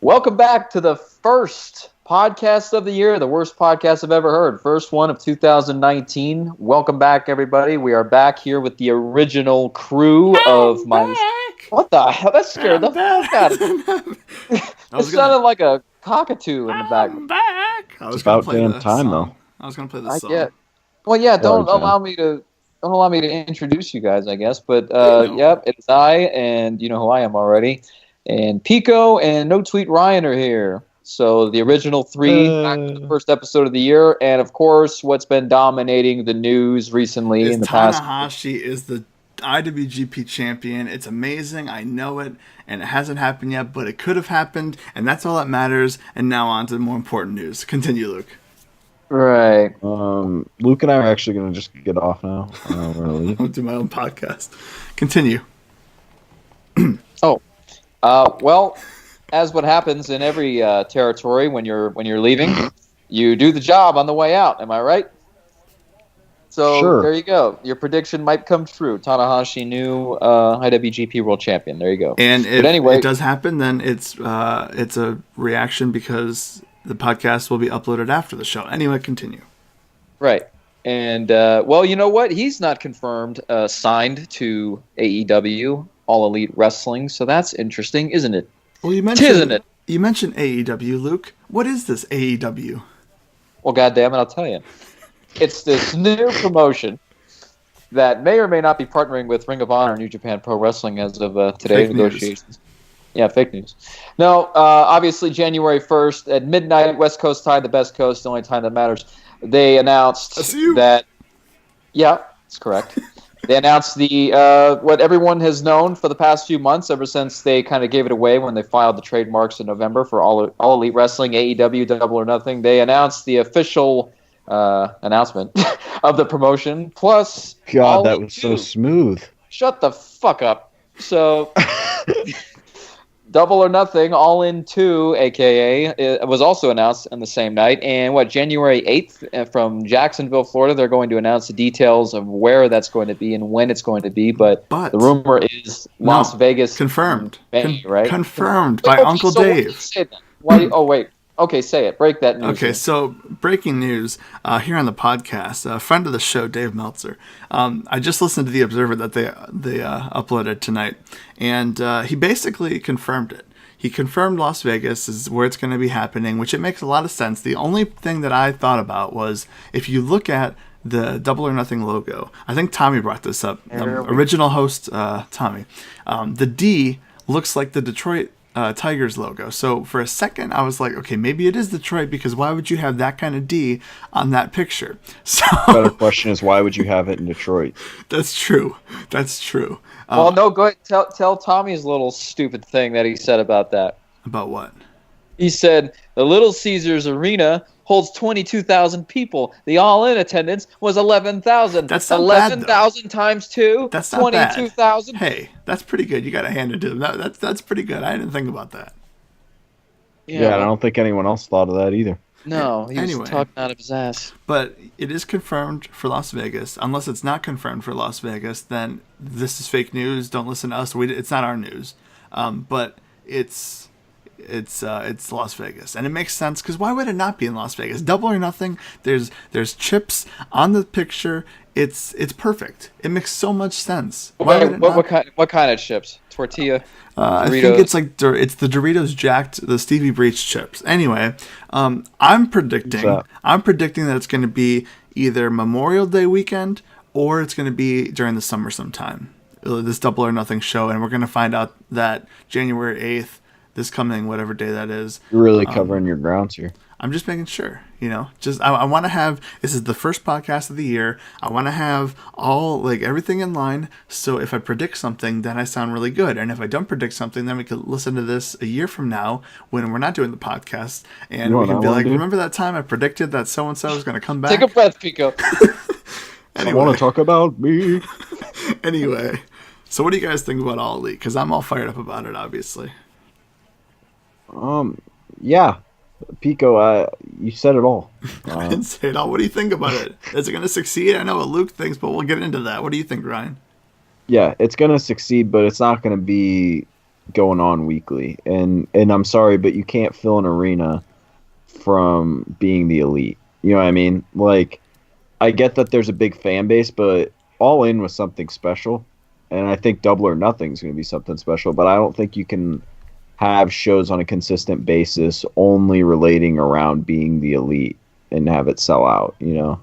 Welcome back to the first podcast of the year, the worst podcast I've ever heard. First one of 2019. Welcome back, everybody. We are back here with the original crew of my... Back. What the hell? That scared the fuck out of me. It sounded like a cockatoo in the back. I'm back. It's about damn time, though. I was going to play this song. Yeah. Well, yeah, don't Sorry, allow me to introduce you guys, I guess. But, know. yep, it's I, and you know who I am already. And Pico and No Tweet Ryan are here. So the original three, back to the first episode of the year. And, of course, what's been dominating the news recently in the past. Tanahashi is the IWGP champion. It's amazing. I know it. And it hasn't happened yet, but it could have happened. And that's all that matters. And now on to more important news. Continue, Luke. Right. Luke and I are actually going to just get off now. We're going to leave. I'll do my own podcast. Continue. Well, as what happens in every territory when you're leaving, you do the job on the way out. Am I right? So Sure. There you go. Your prediction might come true. Tanahashi, new IWGP World Champion. There you go. And if anyway, it does happen, then it's a reaction because the podcast will be uploaded after the show. Anyway, continue. Right. And, well, you know what? He's not confirmed signed to AEW, All Elite Wrestling, so that's interesting, isn't it? Well, you mentioned AEW, Luke. What is this AEW? Well, goddammit, I'll tell you. It's this new promotion that may or may not be partnering with Ring of Honor, New Japan Pro Wrestling as of today's negotiations. Yeah, fake news. No, obviously January 1st at midnight, West Coast time, the best coast, the only time that matters. They announced that... Yeah, that's correct. They announced the what everyone has known for the past few months, ever since they kind of gave it away when they filed the trademarks in November for All Elite Wrestling, AEW Double or Nothing. They announced the official announcement of the promotion. Plus, God, that was so smooth. Shut the fuck up. So, Double or Nothing, All In 2, a.k.a., it was also announced on the same night. And January 8th from Jacksonville, Florida, they're going to announce the details of where that's going to be and when it's going to be. But the rumor is Las Vegas. Confirmed. May, right? Confirmed by Uncle Dave. Wait. Okay, say it. Break that news. Okay, so breaking news here on the podcast. A friend of the show, Dave Meltzer. I just listened to the Observer that they uploaded tonight, and he basically confirmed it. He confirmed Las Vegas is where it's going to be happening, which it makes a lot of sense. The only thing that I thought about was if you look at the Double or Nothing logo. I think Tommy brought this up. Original host Tommy. The D looks like the Detroit Tigers logo. So for a second, I was like, okay, maybe it is Detroit, because why would you have that kind of D on that picture? So better question is, why would you have it in Detroit? That's true. Well, no, go ahead. Tell Tommy's little stupid thing that he said about that. About what? He said the Little Caesars Arena holds 22,000 people. The all-in attendance was 11,000. That's not 11,000 times 2. That's not 22,000. Hey, that's pretty good. You got to hand it to him. That's pretty good. I didn't think about that. Yeah, I don't think anyone else thought of that either. No, he was talking out of his ass. But it is confirmed for Las Vegas. Unless it's not confirmed for Las Vegas, then this is fake news. Don't listen to us. It's not our news. But it's Las Vegas, and it makes sense, because why would it not be in Las Vegas? Double or Nothing. There's chips on the picture. It's perfect. It makes so much sense. What kind of chips? Tortilla. I think it's the Doritos Jacked, the Stevie Breach chips. Anyway, I'm predicting that it's going to be either Memorial Day weekend or it's going to be during the summer sometime. This Double or Nothing show, and we're going to find out that January 8th. This coming, whatever day that is. You're really covering your grounds here. I'm just making sure, I want to have, this is the first podcast of the year. I want to have everything in line. So if I predict something, then I sound really good. And if I don't predict something, then we could listen to this a year from now when we're not doing the podcast. And we can be like, remember that time I predicted that so-and-so was going to come back? Take a breath, Pico. Anyway. I want to talk about me. Anyway, so what do you guys think about All Elite? Because I'm all fired up about it, obviously. Yeah, Pico, you said it all. I didn't say it all. What do you think about it? Is it going to succeed? I know what Luke thinks, but we'll get into that. What do you think, Ryan? Yeah, it's going to succeed, but it's not going to be going on weekly. And I'm sorry, but you can't fill an arena from being the elite. You know what I mean? Like, I get that there's a big fan base, but All In was something special. And I think Double or Nothing is going to be something special, but I don't think you can have shows on a consistent basis only relating around being the elite and have it sell out, you know?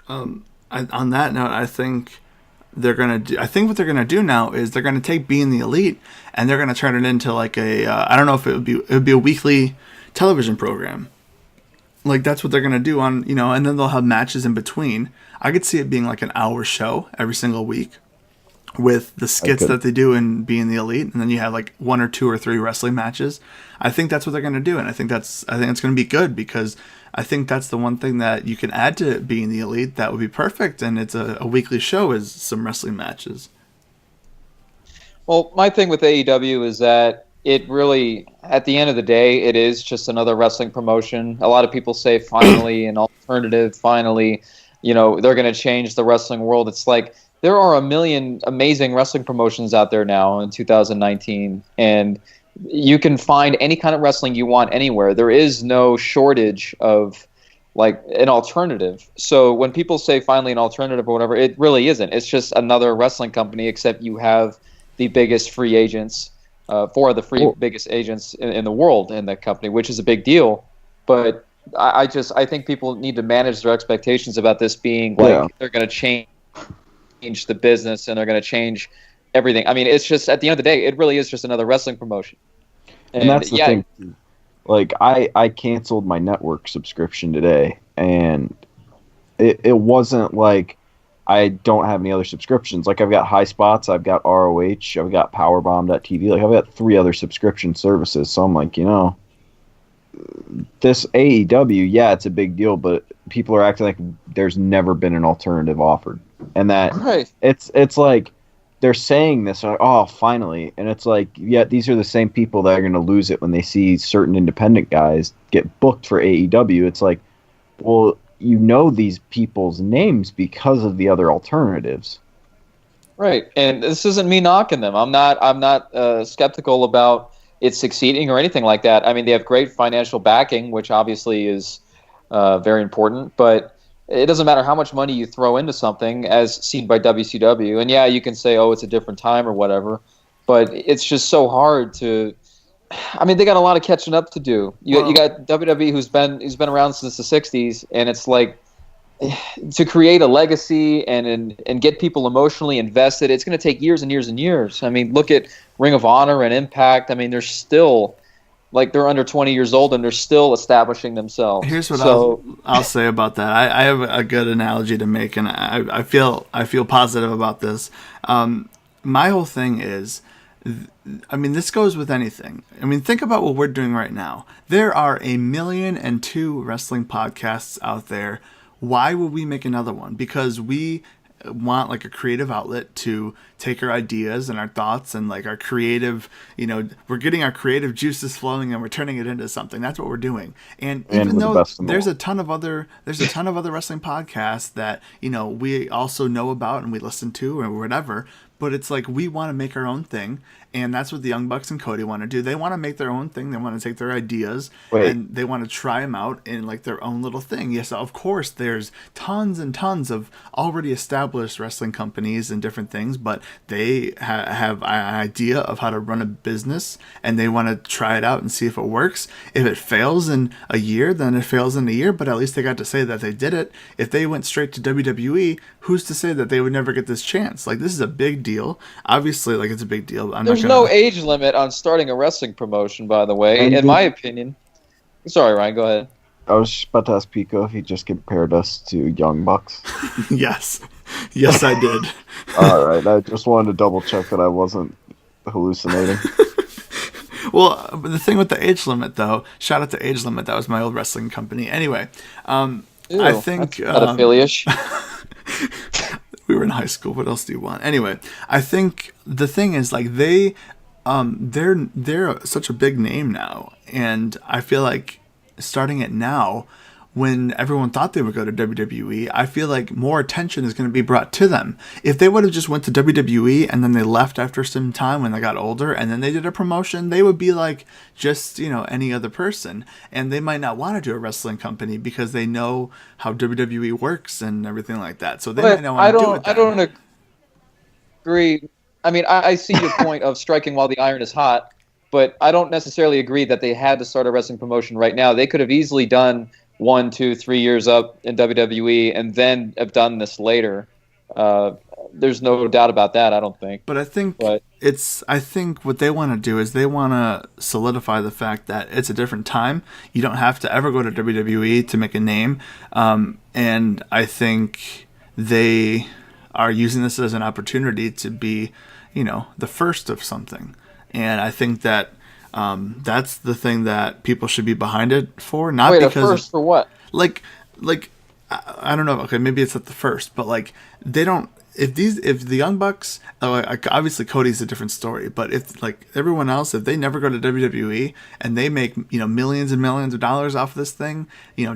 On that note, I think I think what they're gonna do now is they're gonna take Being the Elite and they're gonna turn it into like a I don't know if it would be a weekly television program. Like that's what they're gonna do on, you know, and then they'll have matches in between. I could see it being like an hour show every single week with the skits that they do in Being the Elite, and then you have like 1 or 2 or 3 wrestling matches. I think that's what they're gonna do, and I think it's gonna be good because I think that's the one thing that you can add to Being the Elite that would be perfect, and it's a weekly show is some wrestling matches. Well, my thing with AEW is that it really, at the end of the day, it is just another wrestling promotion. A lot of people say finally an alternative, finally, you know, they're going to change the wrestling world. It's like there are a million amazing wrestling promotions out there now in 2019, and you can find any kind of wrestling you want anywhere. There is no shortage of like an alternative. So when people say finally an alternative or whatever, it really isn't. It's just another wrestling company, except you have the biggest free agents, biggest agents in the world in that company, which is a big deal. But I think people need to manage their expectations about this being like they're going to change the business and they're going to change everything. I mean, it's just at the end of the day, it really is just another wrestling promotion. And that's the thing. Like, I canceled my network subscription today, and it wasn't like I don't have any other subscriptions. Like, I've got High Spots, I've got ROH, I've got Powerbomb.tv. Like, I've got 3 other subscription services. So I'm like, you know, this AEW, yeah, it's a big deal, but people are acting like there's never been an alternative offered. And that it's like they're saying this, like, oh, finally. And it's like, yeah, these are the same people that are going to lose it when they see certain independent guys get booked for AEW. It's like, well, you know these people's names because of the other alternatives. Right. And this isn't me knocking them. I'm not skeptical about it succeeding or anything like that. I mean, they have great financial backing, which obviously is very important, but it doesn't matter how much money you throw into something, as seen by WCW. And yeah, you can say, oh, it's a different time or whatever, but it's just so hard to. I mean, they got a lot of catching up to do. You got WWE who's been around since the '60s, and it's like to create a legacy and get people emotionally invested. It's going to take years and years and years. I mean, look at Ring of Honor and Impact. I mean, they're still. Like they're under 20 years old and they're still establishing themselves. Here's what I'll say about that. I have a good analogy to make, and I feel positive about this. My whole thing is, I mean, this goes with anything. I mean, think about what we're doing right now. There are 1,000,002 wrestling podcasts out there. Why would we make another one? Because we want like a creative outlet to take our ideas and our thoughts and like our creative, you know, we're getting our creative juices flowing and we're turning it into something. That's what we're doing. And even though there's a ton of other wrestling podcasts that, you know, we also know about and we listen to or whatever, but it's like we want to make our own thing. And that's what the Young Bucks and Cody want to do. They want to make their own thing. They want to take their ideas and they want to try them out in like their own little thing. Yes, of course, there's tons and tons of already established wrestling companies and different things, but they have an idea of how to run a business and they want to try it out and see if it works. If it fails in a year, then it fails in a year, but at least they got to say that they did it. If they went straight to WWE, who's to say that they would never get this chance? Like, this is a big deal. Obviously, like, it's a big deal. There's no age limit on starting a wrestling promotion, by the way, in my opinion. Sorry, Ryan, go ahead. I was about to ask Pico if he just compared us to Young Bucks. Yes, I did. All right, I just wanted to double check that I wasn't hallucinating. Well, the thing with the age limit, though, shout out to Age Limit. That was my old wrestling company. Anyway, I think pedophilia-ish. We were in high school. What else do you want? Anyway, I think the thing is like they're such a big name now, and I feel like starting it now when everyone thought they would go to WWE, I feel like more attention is going to be brought to them. If they would have just went to WWE and then they left after some time when they got older and then they did a promotion, they would be like just, any other person. And they might not want to do a wrestling company because they know how WWE works and everything like that. So they might not want to do it then. I don't agree. I mean, I see your point of striking while the iron is hot, but I don't necessarily agree that they had to start a wrestling promotion right now. They could have easily done 1, 2, 3 years up in WWE and then have done this later. There's no doubt about that, I don't think. But I think I think what they want to do is they want to solidify the fact that it's a different time. You don't have to ever go to WWE to make a name. And I think they are using this as an opportunity to be, the first of something. And I think that that's the thing that people should be behind it for. Not Wait, because a first for what? Like I don't know. Okay, maybe it's at the first, but like they don't. If the Young Bucks, obviously Cody's a different story, but if like everyone else, if they never go to WWE and they make millions and millions of dollars off of this thing,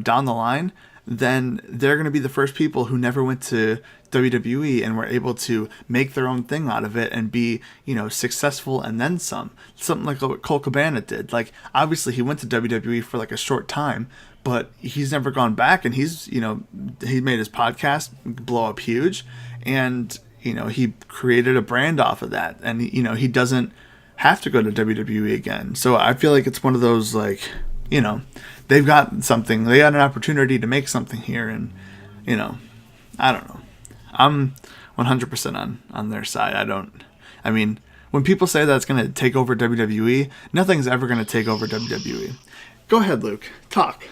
down the line, then they're going to be the first people who never went to WWE and were able to make their own thing out of it and be, successful and then some. Something like what Cole Cabana did. Like, obviously he went to WWE for like a short time, but he's never gone back, and he's, he made his podcast blow up huge, and, he created a brand off of that, and, he doesn't have to go to WWE again. So I feel like it's one of those, like, they've got something, they got an opportunity to make something here, and, I don't know. I'm 100% on their side. I mean, when people say that it's going to take over WWE, nothing's ever going to take over WWE. Go ahead, Luke. Talk.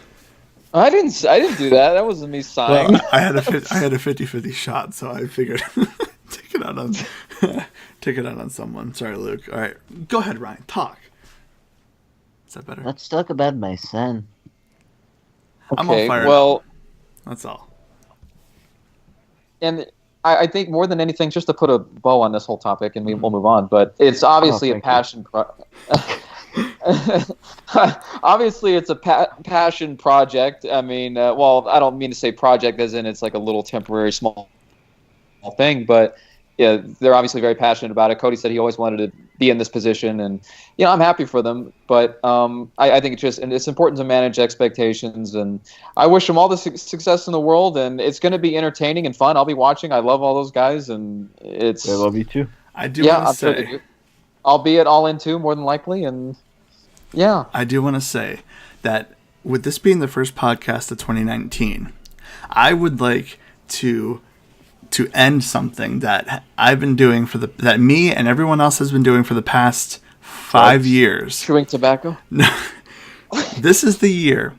I didn't do that. That wasn't me sighing. Well, I had a 50-50 shot, so I figured take it out on someone. Sorry, Luke. All right. Go ahead, Ryan. Talk. Is that better? Let's talk about my son. I'm all fired up. That's all. And I think more than anything, just to put a bow on this whole topic, and we'll move on, but it's obviously a passion obviously it's a passion project. I mean, I don't mean to say project as in it's like a little temporary small thing, but yeah, they're obviously very passionate about it. Cody said he always wanted to be in this position, and I'm happy for them. But I think it's important to manage expectations, and I wish them all the success in the world. And it's going to be entertaining and fun. I'll be watching. I love all those guys, and they love you too. I do. Yeah, want to say, sure I'll be at All In too, more than likely, and yeah. I do want to say that with this being the first podcast of 2019, I would like to end something that I've been doing that me and everyone else has been doing for the past 5 years. Chewing tobacco? No. This is the year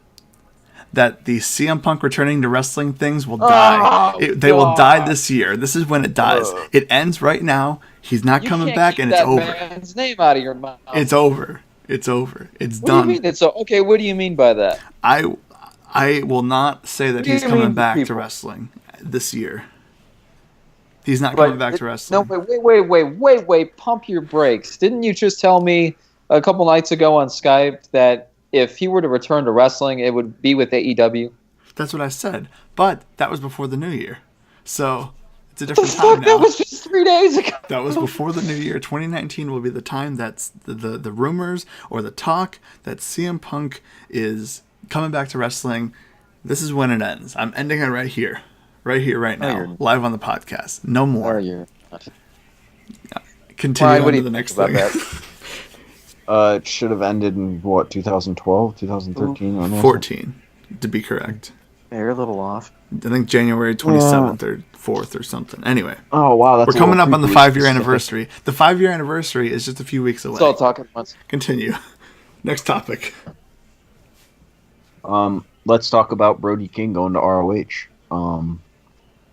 that the CM Punk returning to wrestling things will die. They will die this year. This is when it dies. It ends right now. He's not coming back, and it's over. That man's name out of your mouth. It's over. It's over. It's done. What do you mean? Okay, what do you mean by that? I will not say that he's coming back to wrestling this year. He's not coming back to wrestling. No, wait. Pump your brakes. Didn't you just tell me a couple nights ago on Skype that if he were to return to wrestling, it would be with AEW? That's what I said. But that was before the new year. So it's a different time now. That was just 3 days ago. That was before the new year. 2019 will be the time that's the rumors or the talk that CM Punk is coming back to wrestling. This is when it ends. I'm ending it right here. Right now, live on the podcast. No more. Continue on to the next thing. It should have ended in, 2012, 2013? 14, to be correct. Yeah, you're a little off. I think January 27th or 4th or something. Anyway. Oh, wow. We're coming up on the 5-year anniversary. The 5-year anniversary is just a few weeks away. It's all talking once. Continue. Next topic. Let's talk about Brody King going to ROH.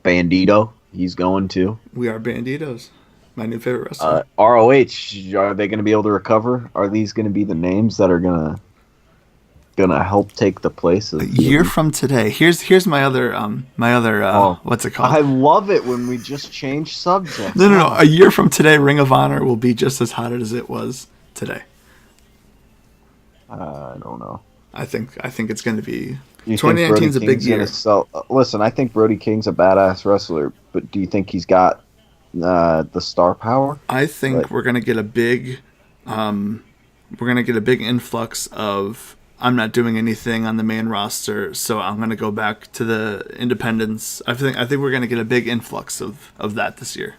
Bandito, he's going too. We are Banditos. My new favorite wrestler. ROH, are they going to be able to recover? Are these going to be the names that are gonna help take the place of a year from today? Here's my other what's it called? I love it when we just change subjects. No. A year from today, Ring of Honor will be just as hot as it was today. I don't know. I think it's going to be. You 2019 is a big year. Listen, I think Brody King's a badass wrestler, but do you think he's got the star power? I think we're going to get a big, influx of. I'm not doing anything on the main roster, so I'm going to go back to the independents. I think we're going to get a big influx of that this year.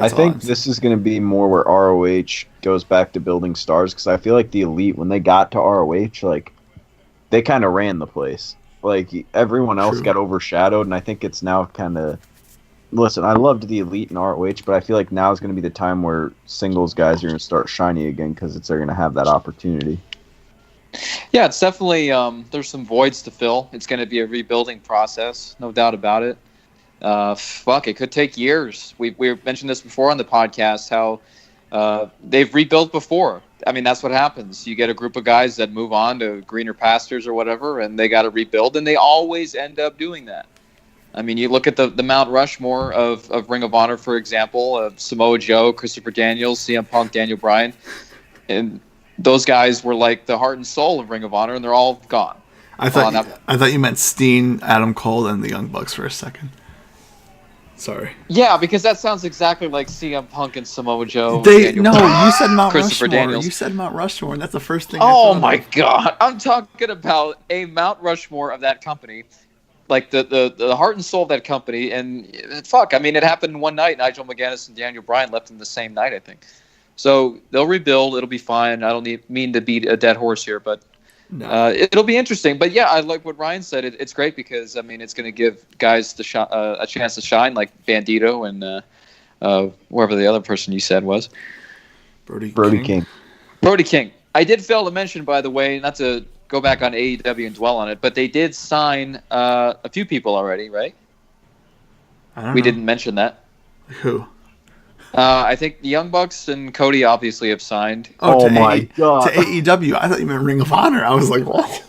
I think this is going to be more where ROH goes back to building stars, because I feel like the Elite, when they got to ROH, like, they kind of ran the place. Like, everyone else got overshadowed, and I think it's now kind of... Listen, I loved the Elite in ROH, but I feel like now is going to be the time where singles guys are going to start shining again, because they're going to have that opportunity. Yeah, it's definitely... there's some voids to fill. It's going to be a rebuilding process, no doubt about it. It could take years. We mentioned this before on the podcast, how they've rebuilt before. I mean, that's what happens. You get a group of guys that move on to greener pastures or whatever, and they got to rebuild, and they always end up doing that. I mean, you look at the Mount Rushmore of Ring of Honor, for example, of Samoa Joe, Christopher Daniels, CM Punk, Daniel Bryan, and those guys were like the heart and soul of Ring of Honor, and they're all gone. I thought you meant Steen, Adam Cole, and the Young Bucks for a second. Sorry. Yeah, because that sounds exactly like CM Punk and Samoa Joe. You said Mount Christopher Rushmore. Daniels. You said Mount Rushmore, and that's the first thing. Oh my God! I'm talking about a Mount Rushmore of that company, like the heart and soul of that company. And I mean, it happened one night. Nigel McGuinness and Daniel Bryan left them the same night, I think. So they'll rebuild. It'll be fine. I don't mean to beat a dead horse here, but. No. It'll be interesting, but yeah, I like what Ryan said. It's great because I mean it's going to give guys a chance to shine, like Bandito and whoever the other person you said was. Brody King. Brody King. I did fail to mention, by the way, not to go back on AEW and dwell on it, but they did sign a few people already, right? We didn't mention that. Who? I think the Young Bucks and Cody obviously have signed. Oh my God. To AEW. I thought you meant Ring of Honor. I was like, what?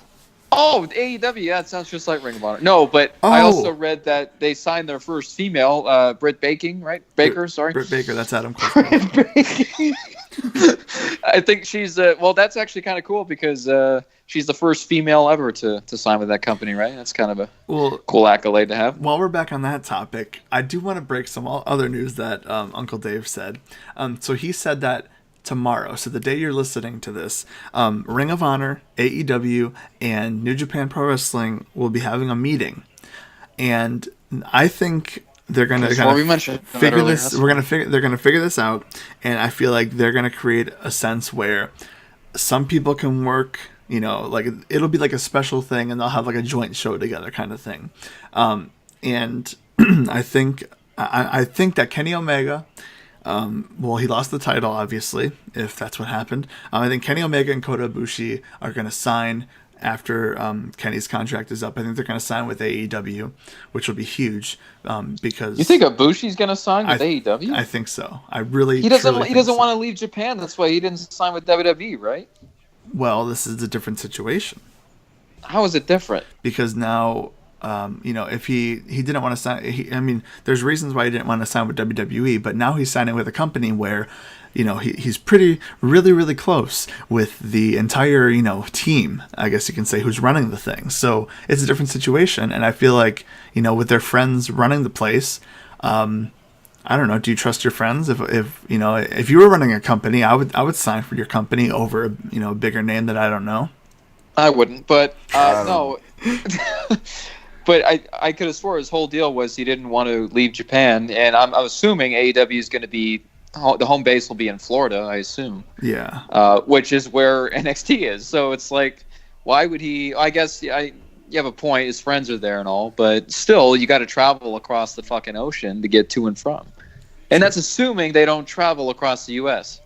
Oh, AEW. Yeah, it sounds just like Ring of Honor. No, but I also read that they signed their first female, Britt Baking, right? Sorry. Britt Baker, that's Adam Cole. I think she's, that's actually kind of cool because she's the first female ever to sign with that company, right? That's kind of a cool accolade to have. While we're back on that topic, I do want to break some other news that Uncle Dave said. So he said that tomorrow, so the day you're listening to this, Ring of Honor, AEW, and New Japan Pro Wrestling will be having a meeting. And I think they're going to figure this. They're going to figure this out, and I feel like they're going to create a sense where some people can work. You know, like it'll be like a special thing, and they'll have like a joint show together, kind of thing. And I think that Kenny Omega. He lost the title, obviously, if that's what happened. I think Kenny Omega and Kota Ibushi are going to sign after Kenny's contract is up. I think they're going to sign with AEW, which will be huge because... You think Ibushi's going to sign with AEW? I think so. He doesn't want to leave Japan. That's why he didn't sign with WWE, right? Well, this is a different situation. How is it different? Because now... if he didn't want to sign, there's reasons why he didn't want to sign with WWE, but now he's signing with a company where, he's really, really close with the entire, team, I guess you can say, who's running the thing. So it's a different situation. And I feel like, with their friends running the place, I don't know. Do you trust your friends? If you were running a company, I would sign for your company over, a bigger name that I don't know. I wouldn't, but no. But I could have swore his whole deal was he didn't want to leave Japan, and I'm assuming AEW is going to be the home base will be in Florida. I assume. Yeah. Which is where NXT is. So it's like, why would he? I guess you have a point. His friends are there and all, but still, you got to travel across the fucking ocean to get to and from, and that's assuming they don't travel across the U.S.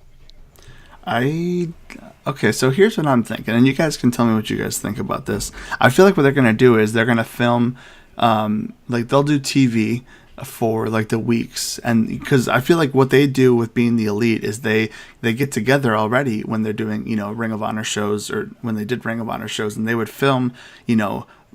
Okay, so here's what I'm thinking, and you guys can tell me what you guys think about this. I feel like what they're going to do is they're going to film, they'll do TV for, the weeks, and because I feel like what they do with being the Elite is they get together already when they're doing, Ring of Honor shows, or when they did Ring of Honor shows, and they would film,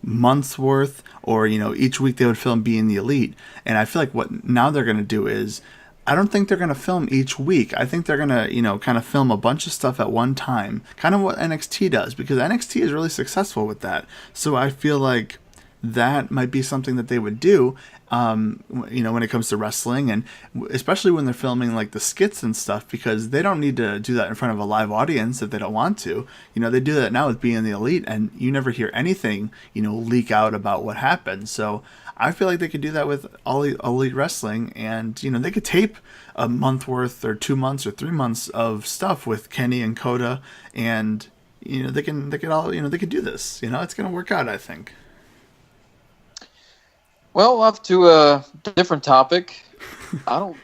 months worth, or, each week they would film being the Elite, and I feel like what now they're going to do is I don't think they're going to film each week. I think they're going to, kind of film a bunch of stuff at one time. Kind of what NXT does, because NXT is really successful with that. So I feel like that might be something that they would do, when it comes to wrestling, and especially when they're filming like the skits and stuff, because they don't need to do that in front of a live audience if they don't want to. They do that now with Being the Elite, and you never hear anything, leak out about what happened. So I feel like they could do that with all Elite Wrestling, and they could tape a month worth or 2 months or 3 months of stuff with Kenny and Coda, and they could do this. It's going to work out, I think. Well, up to a different topic. I'm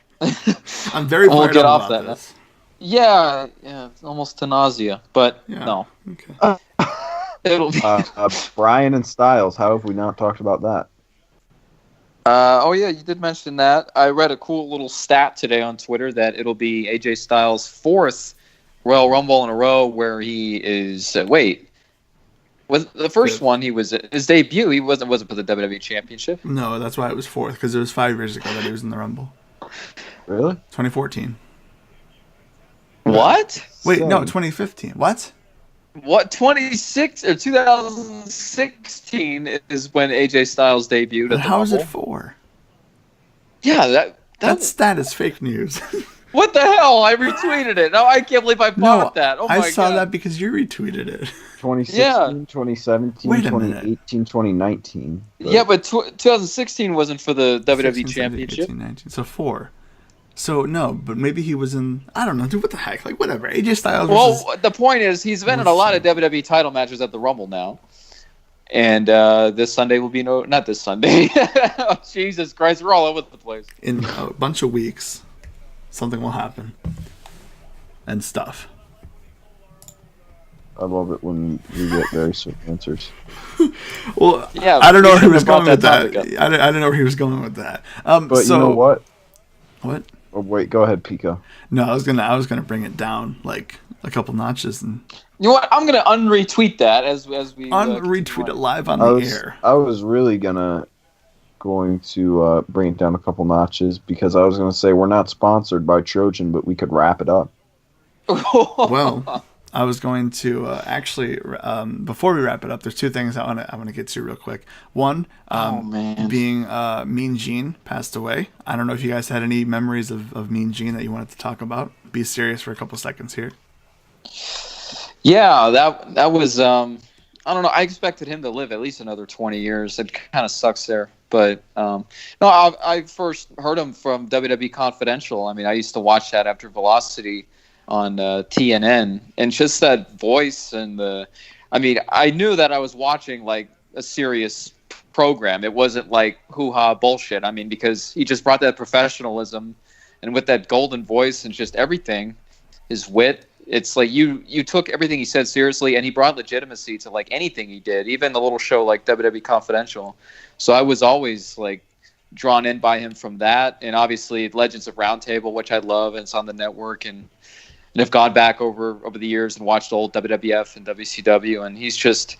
very we'll get off about that. This. Yeah, it's almost to nausea, but no. Okay. It'll be Brian and Styles. How have we not talked about that? You did mention that. I read a cool little stat today on Twitter that it'll be AJ Styles' 4th Royal Rumble in a row where he is. Was the first one he was his debut? He wasn't for the WWE Championship. No, that's why it was 4th, because it was 5 years ago that he was in the Rumble. Really? 2014. What? Wait, no, 2015. What? What? 2016 is when AJ Styles debuted. But how is it 4? Yeah, that stat is fake news. What the hell? I retweeted it. No, I can't believe I bought that. Oh my God. I saw that because you retweeted it. 2016, 2017, 2018, 2019. Yeah, but 2016 wasn't for the WWE Championship. 18, 19. So 4. So no, but maybe he was in. I don't know, dude. What the heck? Like whatever. AJ Styles. Well, the point is, he's been in a lot of WWE title matches at the Rumble now, and this Sunday will be not this Sunday. Oh, Jesus Christ, we're all over the place. In a bunch of weeks, something will happen, and stuff. I love it when you get very certain answers. Well, yeah, I don't know where he was going with that. I don't know where he was going with that. But so, you know what? What? Oh, wait, go ahead, Pico. No, I was gonna bring it down like a couple notches, and you know what? I'm gonna unretweet that as we unretweet it live on the air. I was really going to bring it down a couple notches because I was going to say we're not sponsored by Trojan, but we could wrap it up. Well, I was going to actually before we wrap it up, there's 2 things I want to get to real quick. One, being Mean Gene passed away. I don't know if you guys had any memories of Mean Gene that you wanted to talk about. Be serious for a couple seconds here. Yeah, that was I don't know. I expected him to live at least another 20 years. It kind of sucks there, but no. I first heard him from WWE Confidential. I mean, I used to watch that after Velocity on TNN, and just that voice and I knew that I was watching like a serious program. It wasn't like hoo-ha bullshit. I mean, because he just brought that professionalism, and with that golden voice and just everything, his wit. It's like you took everything he said seriously, and he brought legitimacy to like anything he did, even the little show like WWE Confidential. So I was always like drawn in by him from that, and obviously Legends of Roundtable, which I love, and it's on the network, and have gone back over the years and watched old WWF and WCW, and he's just,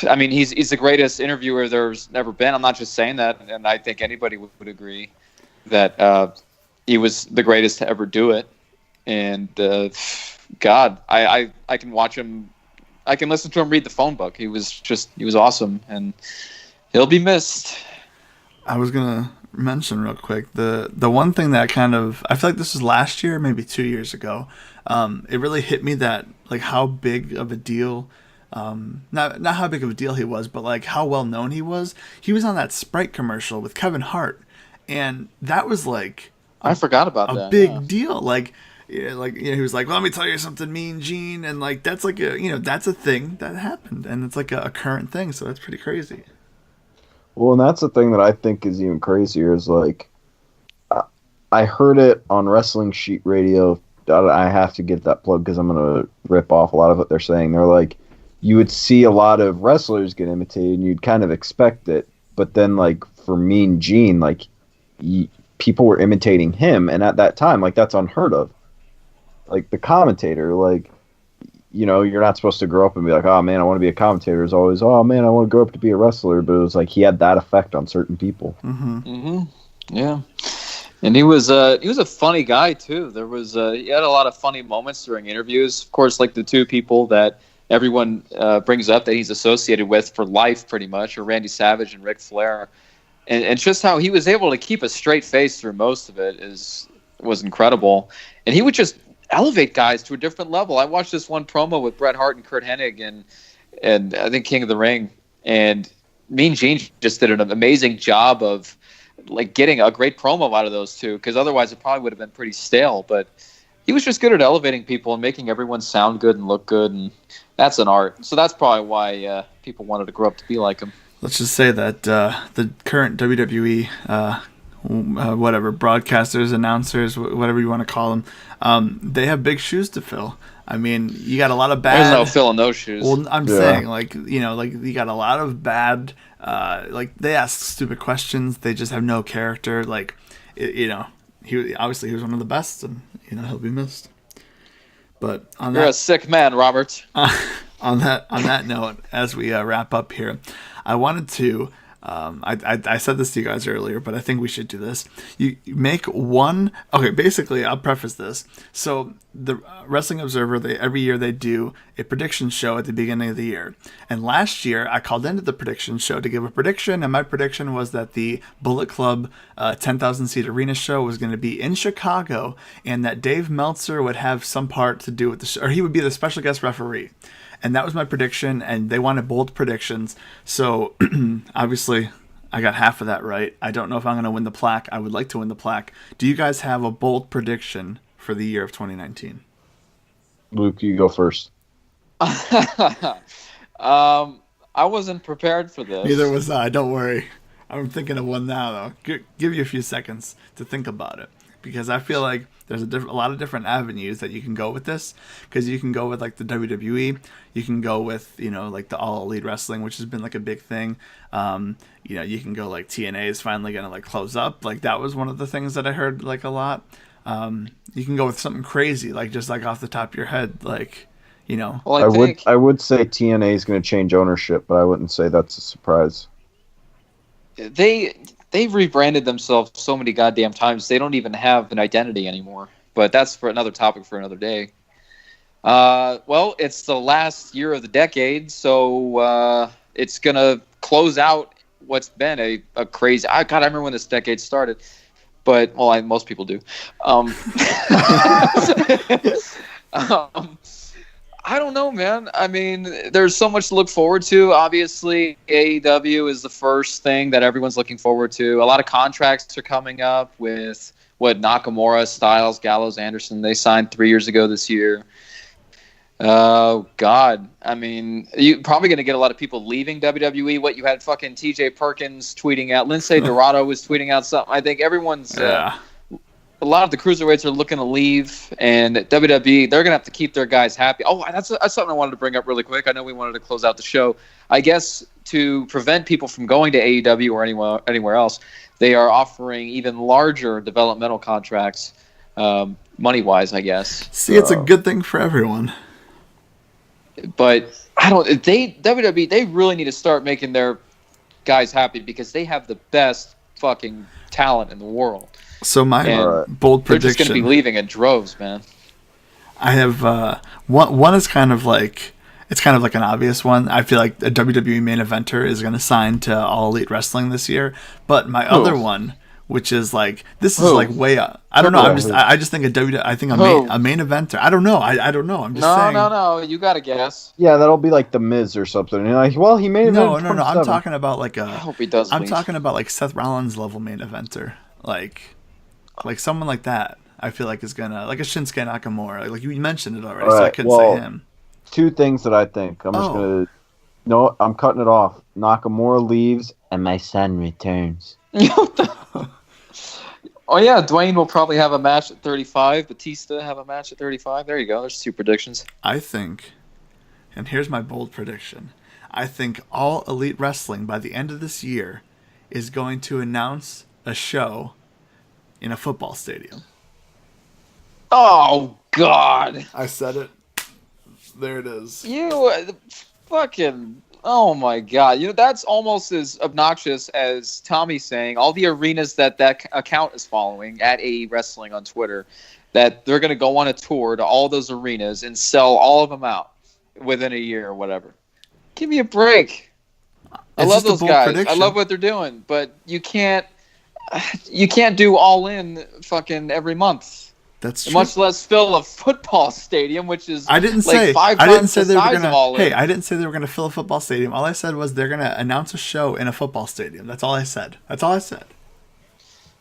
I mean, he's the greatest interviewer there's ever been. I'm not just saying that, and I think anybody would agree that he was the greatest to ever do it. And God, I can watch him, I can listen to him read the phone book. He was awesome, and he'll be missed. I was gonna mention real quick the one thing that kind of, I feel like this was last year, maybe 2 years ago. It really hit me that like how big of a deal, not how big of a deal he was, but like how well known he was. He was on that Sprite commercial with Kevin Hart, and that was like I forgot about a that. Big deal. Like he was like, "Let me tell you something, Mean Gene," and like that's like that's a thing that happened, and it's like a current thing. So that's pretty crazy. Well, and that's the thing that I think is even crazier is like, I heard it on Wrestling Sheet Radio. I have to get that plug because I'm going to rip off a lot of what they're saying. They're like, you would see a lot of wrestlers get imitated and you'd kind of expect it. But then like for Mean Gene, like people were imitating him. And at that time, like that's unheard of. Like the commentator, like, you're not supposed to grow up and be like, oh, man, I want to be a commentator. It's always, oh, man, I want to grow up to be a wrestler. But it was like he had that effect on certain people. Mm-hmm. Mm-hmm. Yeah. And he was a funny guy too. There was he had a lot of funny moments during interviews. Of course, like the two people that everyone brings up that he's associated with for life, pretty much, are Randy Savage and Ric Flair. And just how he was able to keep a straight face through most of it was incredible. And he would just elevate guys to a different level. I watched this one promo with Bret Hart and Kurt Hennig and I think King of the Ring, and Mean Gene just did an amazing job of like getting a great promo out of those two, because otherwise it probably would have been pretty stale. But he was just good at elevating people and making everyone sound good and look good, and that's an art. So that's probably why people wanted to grow up to be like him. Let's just say that the current WWE whatever broadcasters, announcers, whatever you want to call them, they have big shoes to fill. I mean, you got a lot of bad. There's no filling those shoes. Well, I'm saying, like, you know, like you got a lot of bad. Like they ask stupid questions. They just have no character. Like, you know, he was one of the best, and you know he'll be missed. But you're a sick man, Robert. On that note, as we wrap up here, I wanted to. I said this to you guys earlier, but I think we should do this. You make one. Okay, basically, I'll preface this. So the Wrestling Observer, every year they do a prediction show at the beginning of the year. And last year, I called into the prediction show to give a prediction, and my prediction was that the Bullet Club 10,000 seat arena show was going to be in Chicago, and that Dave Meltzer would have some part to do with the show, or he would be the special guest referee. And that was my prediction, and they wanted bold predictions. So, obviously, I got half of that right. I don't know if I'm going to win the plaque. I would like to win the plaque. Do you guys have a bold prediction for the year of 2019? Luke, you go first. I wasn't prepared for this. Neither was I. Don't worry. I'm thinking of one now, though. Give you a few seconds to think about it. Because I feel like there's a lot of different avenues that you can go with this. Because you can go with like the WWE, you can go with, you know, like the All Elite Wrestling, which has been like a big thing. You know, you can go like TNA is finally gonna like close up. Like that was one of the things that I heard like a lot. You can go with something crazy, like just like off the top of your head, like, you know. Well, I would say TNA is going to change ownership, but I wouldn't say that's a surprise. They've rebranded themselves so many goddamn times. They don't even have an identity anymore. But that's for another topic for another day. Well, it's the last year of the decade, so it's going to close out what's been a crazy... I remember when this decade started. But, well, most people do. I don't know, man. I mean, there's so much to look forward to. Obviously, AEW is the first thing that everyone's looking forward to. A lot of contracts are coming up with Nakamura, Styles, Gallows, Anderson. They signed 3 years ago this year. Oh, God. I mean, you're probably going to get a lot of people leaving WWE. What, you had fucking TJ Perkins tweeting out. Lindsay Dorado was tweeting out something. I think everyone's... a lot of the cruiserweights are looking to leave, and WWE, they're going to have to keep their guys happy. Oh, that's something I wanted to bring up really quick. I know we wanted to close out the show. I guess to prevent people from going to AEW or anywhere else, they are offering even larger developmental contracts, money-wise, I guess. See, it's a good thing for everyone. But WWE, they really need to start making their guys happy, because they have the best fucking talent in the world. So my bold prediction... They're just going to be leaving in droves, man. I have... one is kind of like... It's kind of like an obvious one. I feel like a WWE main eventer is going to sign to All Elite Wrestling this year. But my other one, which is like... This is like way up. I don't know. I just think a main eventer. I don't know. I don't know. I'm just saying... No. You got to guess. Yeah, that'll be like The Miz or something. And you're like, well, he made it. No. I'm talking about like a... I hope he does. I'm talking about like Seth Rollins level main eventer. Like someone like that, I feel like is gonna, like a Shinsuke Nakamura. Like you mentioned it already, so I couldn't say him. Two things that I think. I'm cutting it off. Nakamura leaves, and my son returns. Oh yeah, Dwayne will probably have a match at 35. Batista have a match at 35. There you go. There's two predictions. I think, and here's my bold prediction. I think All Elite Wrestling by the end of this year is going to announce a show in a football stadium. Oh, God. I said it. There it is. You fucking... Oh my God! That's almost as obnoxious as Tommy saying all the arenas that account is following at AE Wrestling on Twitter, that they're going to go on a tour to all those arenas and sell all of them out within a year or whatever. Give me a break. I love those guys. Prediction. I love what they're doing, but you can't do all in fucking every month. That's true. Much less fill a football stadium, which is I didn't like say 5 I times didn't say the they were size gonna. of all Hey, in. I didn't say they were gonna fill a football stadium. All I said was they're gonna announce a show in a football stadium. That's all I said.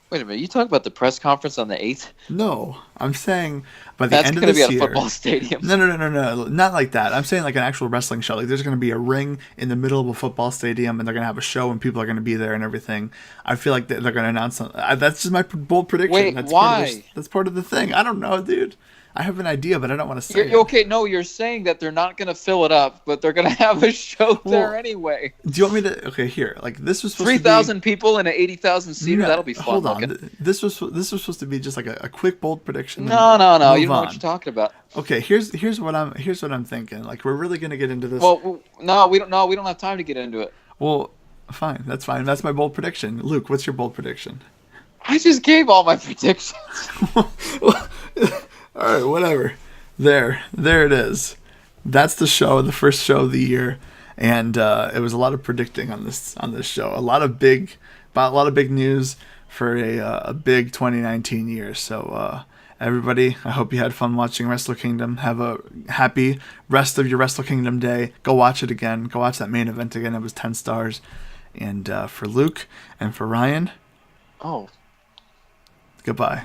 Wait a minute, you talk about the press conference on the 8th? No, I'm saying by the end of this year. That's going to be at a football stadium. No, not like that. I'm saying like an actual wrestling show. Like there's going to be a ring in the middle of a football stadium, and they're going to have a show, and people are going to be there and everything. I feel like they're going to announce something. That's just my bold prediction. Wait, why? That's part of the thing. I don't know, dude. I have an idea, but I don't want to say it. Okay, no, you're saying that they're not going to fill it up, but they're going to have a show there anyway. Do you want me to? Okay, here. Like this was supposed 3,000 people in an 80,000 seater. That'll be fun. Hold on. This was supposed to be just like a quick bold prediction. No. You don't know what you're talking about. Okay, here's what I'm thinking. Like we're really going to get into this. Well, no, we don't have time to get into it. Well, fine. That's fine. That's my bold prediction. Luke, what's your bold prediction? I just gave all my predictions. All right, whatever. There it is. That's the show, the first show of the year, and it was a lot of predicting on this show. A lot of big news for a big 2019 year. So everybody, I hope you had fun watching Wrestle Kingdom. Have a happy rest of your Wrestle Kingdom day. Go watch it again. Go watch that main event again. It was 10 stars. And for Luke and for Ryan, goodbye.